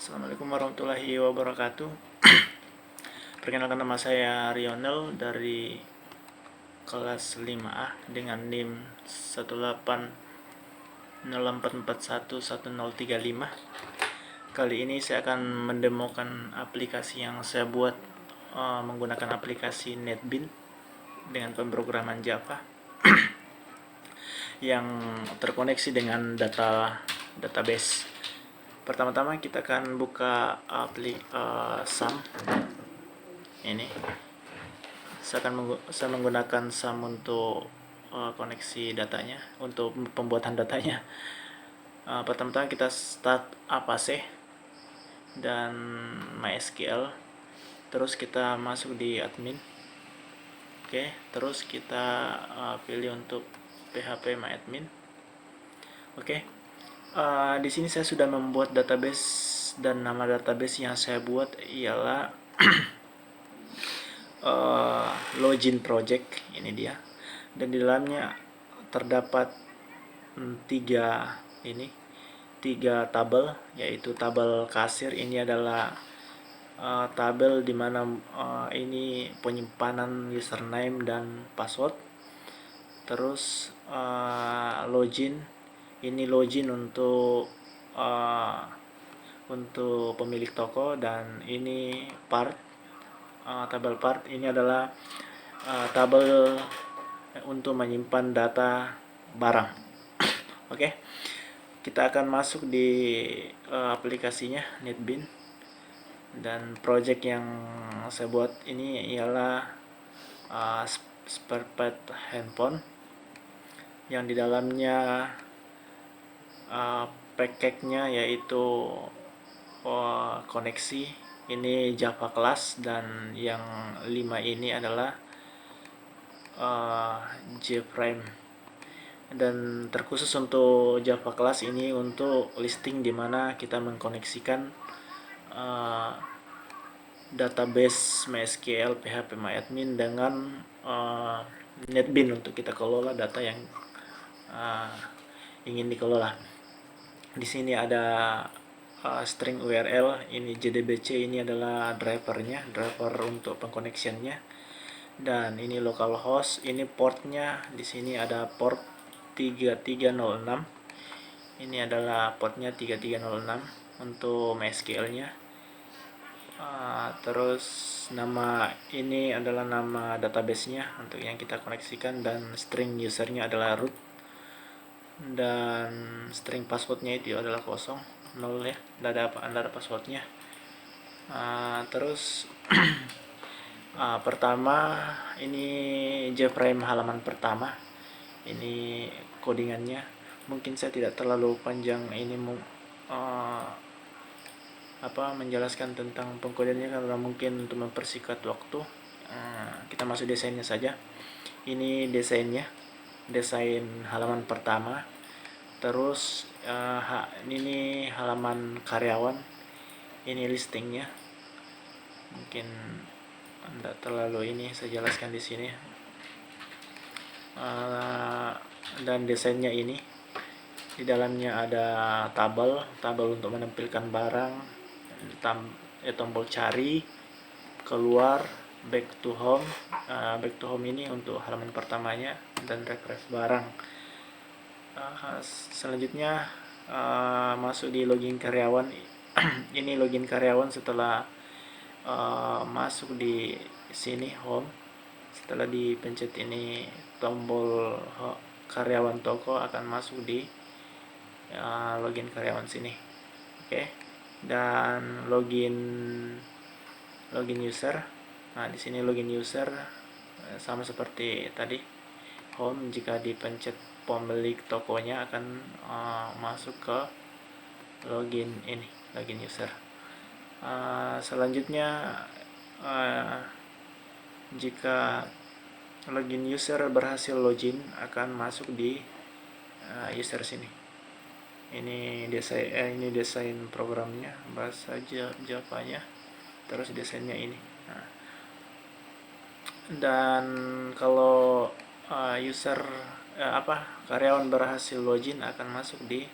Assalamualaikum warahmatullahi wabarakatuh. Perkenalkan, nama saya Rionel dari kelas 5A dengan NIM 18084411035. Kali ini saya akan mendemokan aplikasi yang saya buat menggunakan aplikasi NetBeans dengan pemrograman Java yang terkoneksi dengan database. Pertama-tama kita akan buka SAM. Ini saya menggunakan SAM untuk koneksi datanya, untuk pembuatan datanya. Pertama-tama kita start Apache dan MySQL, terus kita masuk di admin. Oke, terus kita pilih untuk PHP MyAdmin. Oke. Di sini saya sudah membuat database, dan nama database yang saya buat ialah login project. Ini dia, dan di dalamnya terdapat tiga tabel, yaitu tabel kasir. Ini adalah tabel dimana ini penyimpanan username dan password. Terus login, ini login untuk pemilik toko, dan ini part, tabel part ini adalah tabel untuk menyimpan data barang. Oke, kita akan masuk di aplikasinya NetBeans, dan project yang saya buat ini ialah spare part handphone, yang di dalamnya package-nya yaitu koneksi, ini Java class, dan yang 5 ini adalah JFrame. Dan terkhusus untuk Java class ini untuk listing dimana kita mengkoneksikan database MySQL, PHP MyAdmin dengan NetBeans untuk kita kelola data yang ingin dikelola. Di sini ada string URL, ini JDBC, ini adalah driver untuk pengkoneksiannya, dan ini localhost, ini portnya. Di sini ada port 3306, ini adalah portnya 3306 untuk MySQL-nya. Terus nama ini adalah nama database-nya untuk yang kita koneksikan, dan string usernya adalah root, dan string passwordnya itu adalah 0 ya, tidak ada passwordnya. Terus pertama ini JFrame halaman pertama, ini codingannya. Mungkin saya tidak terlalu panjang ini menjelaskan tentang pengkodeannya, karena mungkin untuk mempersingkat waktu. Kita masuk desainnya saja. Ini desainnya, desain halaman pertama. Terus ini halaman karyawan, ini listingnya. Mungkin tidak terlalu ini saya jelaskan di sini. Dan desainnya ini, di dalamnya ada tabel untuk menampilkan barang, tombol cari, keluar, back to home. Back to home ini untuk halaman pertamanya, dan refresh barang. Selanjutnya masuk di login karyawan. Ini login karyawan setelah masuk di sini home, setelah dipencet ini tombol karyawan toko, akan masuk di login karyawan sini. Oke. Dan login user. Nah, di sini login user sama seperti tadi home. Jika dipencet pemilik tokonya, akan masuk ke login user. Selanjutnya jika login user berhasil login, akan masuk di user sini. Ini desain programnya, bahasa Java-nya, terus desainnya ini. Dan kalau karyawan berhasil login, akan masuk di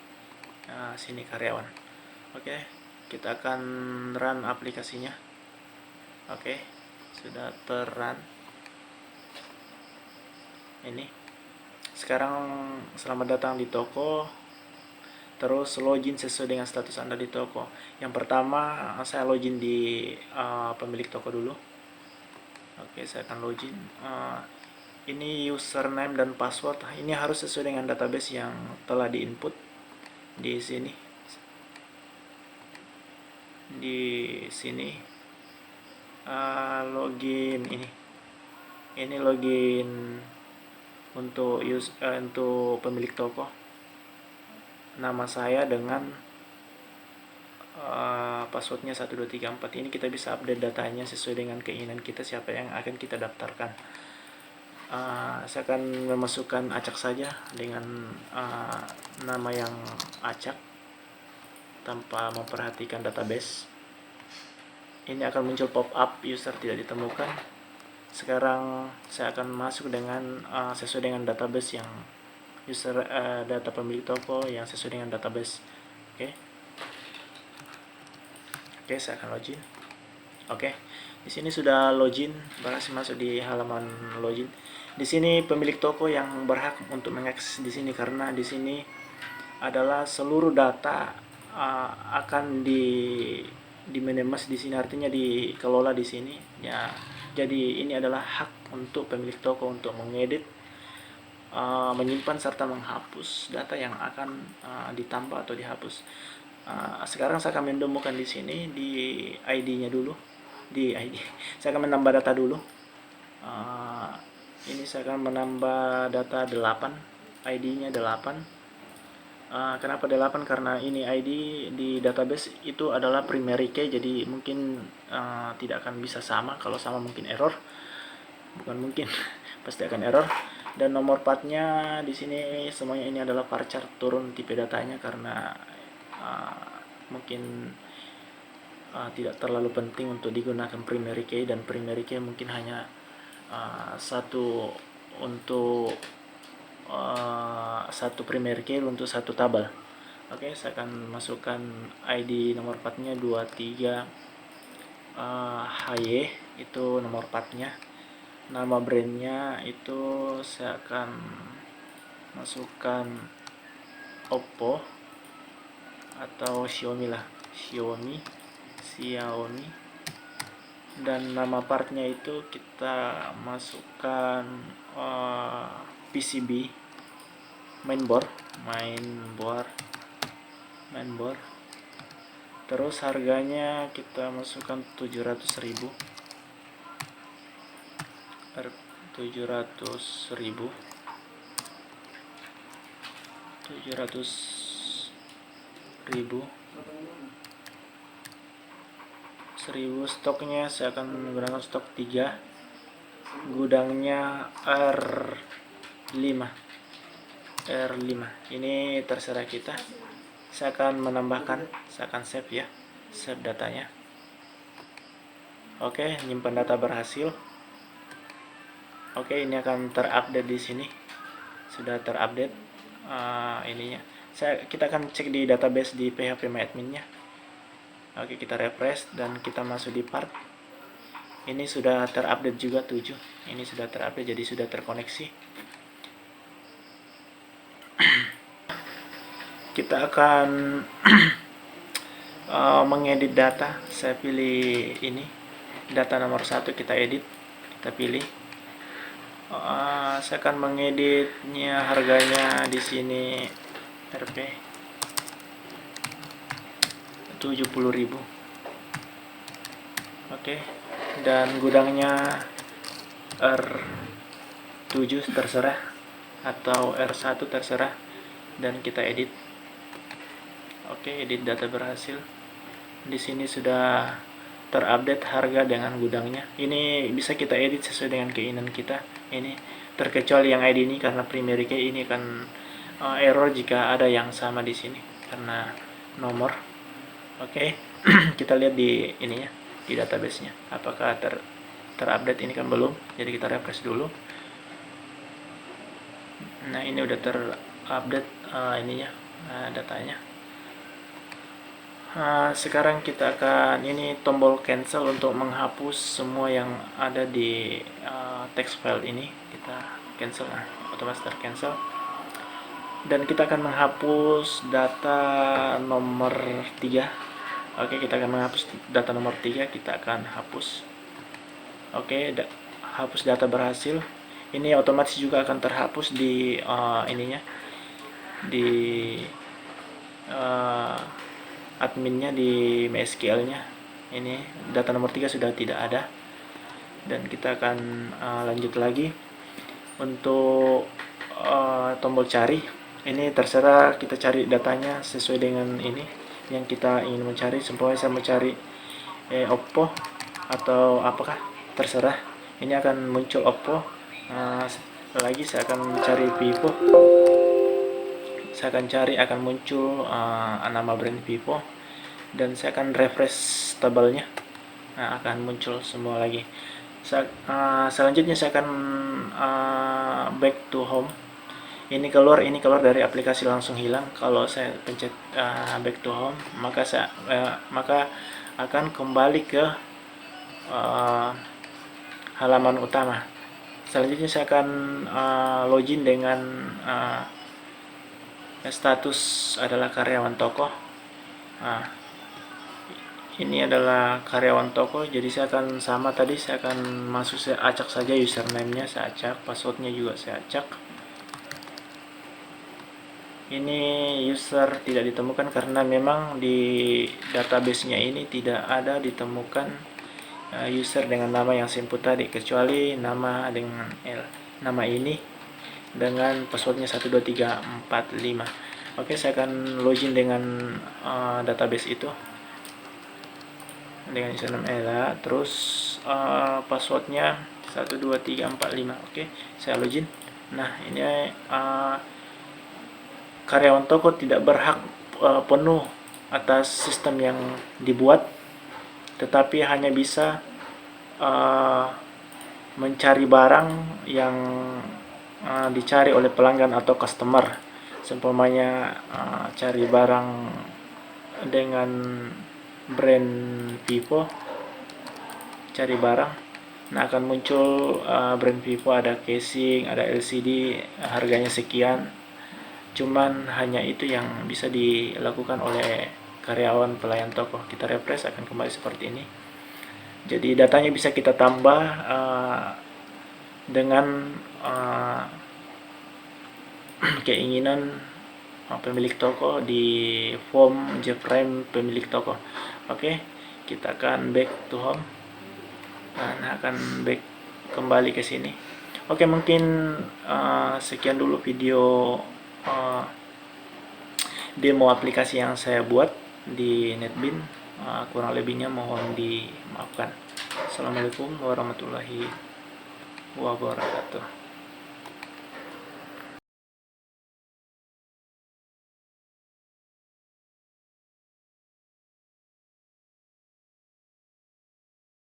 sini karyawan. Oke. Kita akan run aplikasinya. Oke, sudah terrun. Ini sekarang selamat datang di toko, terus login sesuai dengan status Anda di toko. Yang pertama saya login di pemilik toko dulu. Oke, saya akan login. Ini username dan password ini harus sesuai dengan database yang telah diinput di sini. Login ini login untuk pemilik toko. Nama saya dengan passwordnya 1234. Ini kita bisa update datanya sesuai dengan keinginan kita, siapa yang akan kita daftarkan. Saya akan memasukkan acak saja dengan nama yang acak tanpa memperhatikan database. Ini akan muncul pop-up user tidak ditemukan. Sekarang saya akan masuk dengan sesuai dengan database yang user data pemilik toko yang sesuai dengan database. Oke, saya akan login. Oke, di sini sudah login, berhasil masuk di halaman login. Di sini pemilik toko yang berhak untuk mengakses di sini karena di sini adalah seluruh data akan di-manage di sini, artinya dikelola di sini ya. Jadi ini adalah hak untuk pemilik toko untuk mengedit, menyimpan serta menghapus data yang akan ditambah atau dihapus. Sekarang saya akan menemukan di sini di ID-nya dulu. Saya akan menambah data dulu. Ini saya akan menambah data 8, ID-nya 8. Kenapa 8? Karena ini ID di database itu adalah primary key, jadi mungkin tidak akan bisa sama. Kalau sama mungkin error, bukan mungkin, pasti akan error. Dan nomor partnya di sini semuanya ini adalah varchar, turun tipe datanya karena mungkin tidak terlalu penting untuk digunakan primary key, dan primary key mungkin hanya satu untuk satu primary key untuk satu tabel. Oke, saya akan masukkan ID nomor partnya 23 HY, itu nomor partnya. Nama brandnya itu saya akan masukkan Oppo atau Xiaomi lah, Xiaomi. Dan nama partnya itu kita masukkan PCB, mainboard. Terus harganya kita masukkan 700.000. Stoknya saya akan menggunakan stok 3. Gudangnya R5. Ini terserah kita. Saya akan menambahkan, saya akan save ya, save datanya. Oke, nyimpan data berhasil. Oke, ini akan terupdate di sini. Sudah terupdate ininya. Kita akan cek di database di phpMyAdmin-nya. Oke, kita refresh dan kita masuk di part. Ini sudah terupdate juga 7. Ini sudah terupdate, jadi sudah terkoneksi. Kita akan mengedit data. Saya pilih ini, data nomor 1, kita edit, kita pilih. Saya akan mengeditnya, harganya di sini Rp 70.000. Oke, dan gudangnya R7 terserah atau R1 terserah, dan kita edit. Oke, edit data berhasil. Di sini sudah terupdate harga dengan gudangnya. Ini bisa kita edit sesuai dengan keinginan kita. Ini terkecuali yang ID ini karena primary key, ini kan error jika ada yang sama di sini karena nomor. Oke, kita lihat di ininya, di database-nya apakah terupdate. Ini kan belum, jadi kita refresh dulu. Nah, ini udah terupdate ininya, datanya. Sekarang kita akan ini tombol cancel untuk menghapus semua yang ada di text file ini. Kita cancel, otomatis tercancel. Dan kita akan menghapus data nomor 3. Oke, kita akan menghapus data nomor 3. Kita akan hapus. Oke, hapus data berhasil. Ini otomatis juga akan terhapus di ininya, di adminnya, di MySQL-nya. Ini data nomor 3 sudah tidak ada. Dan kita akan lanjut lagi untuk tombol cari. Ini terserah kita cari datanya sesuai dengan ini yang kita ingin mencari. Sempurna saya mencari Oppo atau apakah, terserah. Ini akan muncul Oppo. Lagi saya akan mencari Vivo. Saya akan cari, akan muncul nama brand Vivo, dan saya akan refresh tabelnya. Akan muncul semua lagi. Selanjutnya saya akan back to home. Ini keluar dari aplikasi langsung hilang. Kalau saya pencet back to home, maka akan kembali ke halaman utama. Selanjutnya saya akan login dengan status adalah karyawan toko. Ini adalah karyawan toko, jadi saya akan sama tadi, saya akan masuk, saya acak saja username-nya, saya acak, password-nya juga saya acak. Ini user tidak ditemukan karena memang di database-nya ini tidak ada ditemukan user dengan nama yang saya input tadi, kecuali nama dengan nama ini dengan passwordnya 12345. Oke, saya akan login dengan database itu dengan username Ella, terus passwordnya 12345. Oke, saya login. Nah, ini karyawan toko tidak berhak penuh atas sistem yang dibuat, tetapi hanya bisa mencari barang yang dicari oleh pelanggan atau customer. Seumpamanya cari barang dengan brand Vivo, cari barang, nah akan muncul brand Vivo, ada casing, ada LCD, harganya sekian. Cuman hanya itu yang bisa dilakukan oleh karyawan pelayan toko. Kita refresh, akan kembali seperti ini. Jadi datanya bisa kita tambah dengan keinginan pemilik toko di form JFrame pemilik toko. Oke, kita akan back to home dan akan back kembali ke sini. Oke, mungkin sekian dulu video demo aplikasi yang saya buat di NetBeans. Kurang lebihnya mohon dimaafkan. Assalamualaikum warahmatullahi wabarakatuh.